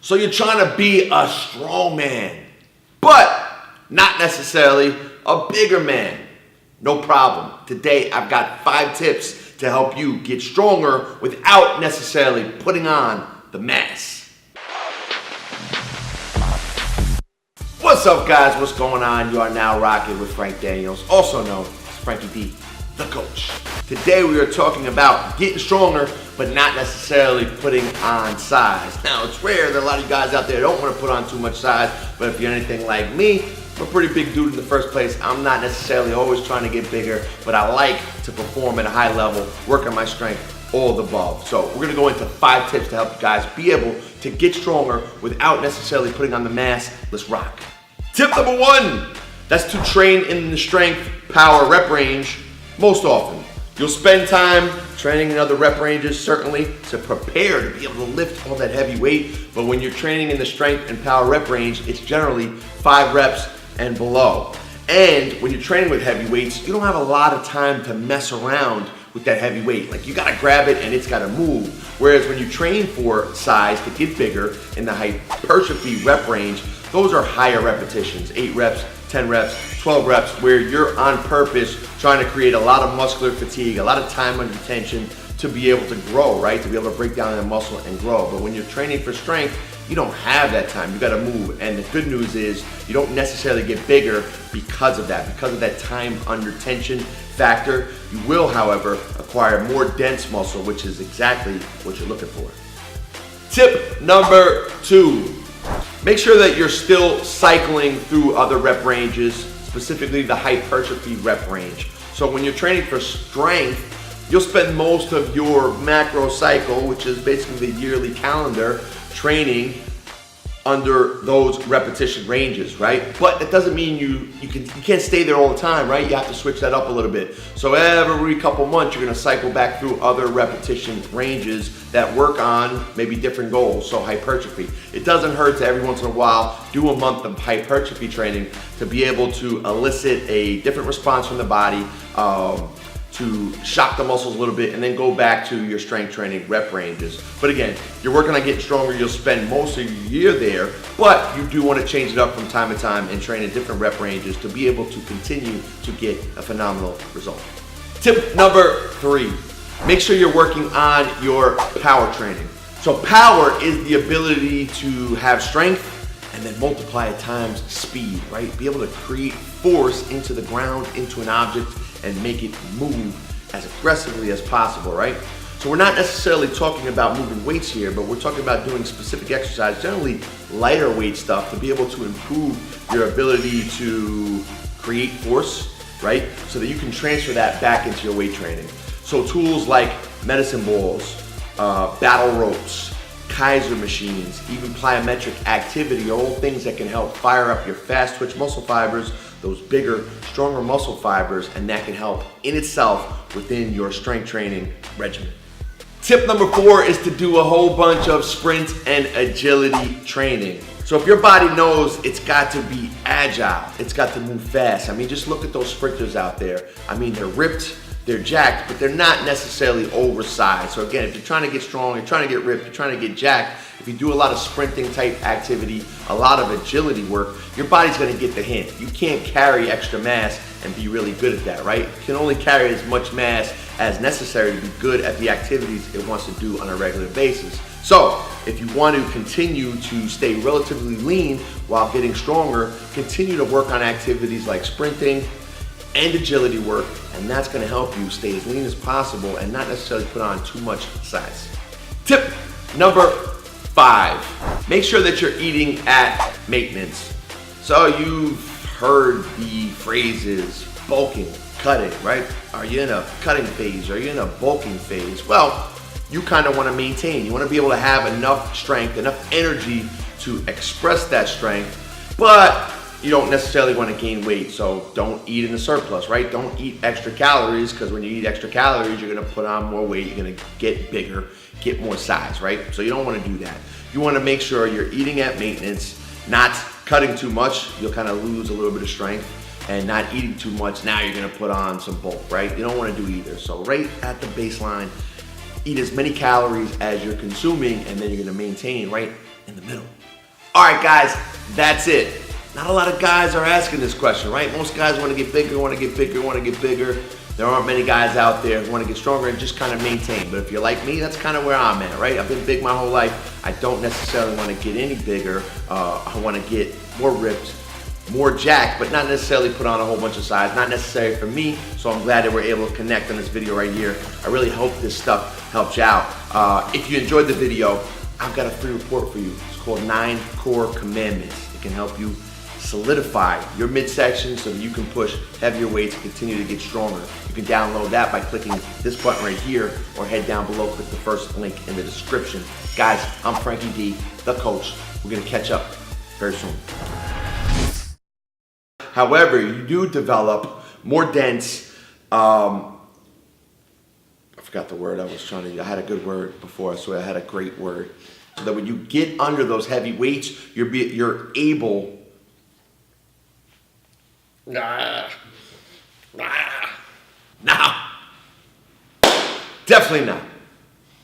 So you're trying to be a strong man, but not necessarily a bigger man. No problem. Today I've got 5 tips to help you get stronger without necessarily putting on the mass. What's up, guys? What's going on? You are now rocking with Frank Daniels, also known as Frankie D, the coach. Today we are talking about getting stronger, but not necessarily putting on size. Now, it's rare that a lot of you guys out there don't want to put on too much size, but if you're anything like me, I'm a pretty big dude in the first place. I'm not necessarily always trying to get bigger, but I like to perform at a high level, work on my strength, all the above. So we're gonna go into 5 tips to help you guys be able to get stronger without necessarily putting on the mass. Let's rock. Tip number 1, that's to train in the strength power rep range most often. You'll spend time training in other rep ranges, certainly, to prepare to be able to lift all that heavy weight. But when you're training in the strength and power rep range, it's generally 5 reps and below. And when you're training with heavy weights, you don't have a lot of time to mess around with that heavy weight. Like, you gotta grab it and it's gotta move. Whereas when you train for size to get bigger in the hypertrophy rep range, those are higher repetitions, 8 reps, 10 reps, 12 reps, where you're on purpose trying to create a lot of muscular fatigue, a lot of time under tension to be able to grow, right? To be able to break down the muscle and grow. But when you're training for strength, you don't have that time. You gotta move. And the good news is you don't necessarily get bigger because of that time under tension factor. You will, however, acquire more dense muscle, which is exactly what you're looking for. Tip number 2. Make sure that you're still cycling through other rep ranges, specifically the hypertrophy rep range. So when you're training for strength, you'll spend most of your macro cycle, which is basically the yearly calendar, training under those repetition ranges, right? But it doesn't mean you can't stay there all the time, right? You have to switch that up a little bit. So every couple months, you're gonna cycle back through other repetition ranges that work on maybe different goals, so hypertrophy. It doesn't hurt to every once in a while do a month of hypertrophy training to be able to elicit a different response from the body, to shock the muscles a little bit, and then go back to your strength training rep ranges. But again, you're working on getting stronger, you'll spend most of your year there, but you do want to change it up from time to time and train in different rep ranges to be able to continue to get a phenomenal result. Tip number 3, make sure you're working on your power training. So power is the ability to have strength and then multiply it times speed, right? Be able to create force into the ground, into an object, and make it move as aggressively as possible, right? So we're not necessarily talking about moving weights here, but we're talking about doing specific exercise, generally lighter weight stuff, to be able to improve your ability to create force, right? So that you can transfer that back into your weight training. So tools like medicine balls, battle ropes, Kaiser machines, even plyometric activity are all things that can help fire up your fast twitch muscle fibers, those bigger, stronger muscle fibers, and that can help in itself within your strength training regimen. Tip number 4 is to do a whole bunch of sprint and agility training. So if your body knows it's got to be agile, it's got to move fast. I mean, just look at those sprinters out there. I mean, they're ripped, they're jacked, but they're not necessarily oversized. So again, if you're trying to get strong, you're trying to get ripped, you're trying to get jacked, if you do a lot of sprinting type activity, a lot of agility work, your body's gonna get the hint. You can't carry extra mass and be really good at that, right? You can only carry as much mass as necessary to be good at the activities it wants to do on a regular basis. So if you want to continue to stay relatively lean while getting stronger, continue to work on activities like sprinting and agility work, and that's gonna help you stay as lean as possible and not necessarily put on too much size. Tip number 5, make sure that you're eating at maintenance. So you've heard the phrases bulking, cutting, right? Are you in a cutting phase? Are you in a bulking phase? Well, you kind of want to maintain. You want to be able to have enough strength, enough energy to express that strength, but you don't necessarily want to gain weight, so don't eat in a surplus, right? Don't eat extra calories, because when you eat extra calories, you're gonna put on more weight, you're gonna get bigger, get more size, right? So you don't want to do that. You want to make sure you're eating at maintenance, not cutting too much, you'll kind of lose a little bit of strength, and not eating too much, now you're gonna put on some bulk, right? You don't want to do either. So right at the baseline, eat as many calories as you're consuming, and then you're gonna maintain right in the middle. All right, guys, that's it. Not a lot of guys are asking this question, right? Most guys want to get bigger, want to get bigger, want to get bigger. There aren't many guys out there who want to get stronger and just kind of maintain. But if you're like me, that's kind of where I'm at, right? I've been big my whole life. I don't necessarily want to get any bigger. I want to get more ripped, more jacked, but not necessarily put on a whole bunch of size. Not necessary for me, so I'm glad that we're able to connect on this video right here. I really hope this stuff helps you out. If you enjoyed the video, I've got a free report for you. It's called 9 Core Commandments. It can help you solidify your midsection so that you can push heavier weights and continue to get stronger. You can download that by clicking this button right here or head down below, click the first link in the description. Guys, I'm Frankie D, the coach. We're gonna catch up very soon. However, you do develop more dense, I forgot the word I was trying to, I had a good word before, so I had a great word. So that when you get under those heavy weights, you're able. Nah. Definitely not.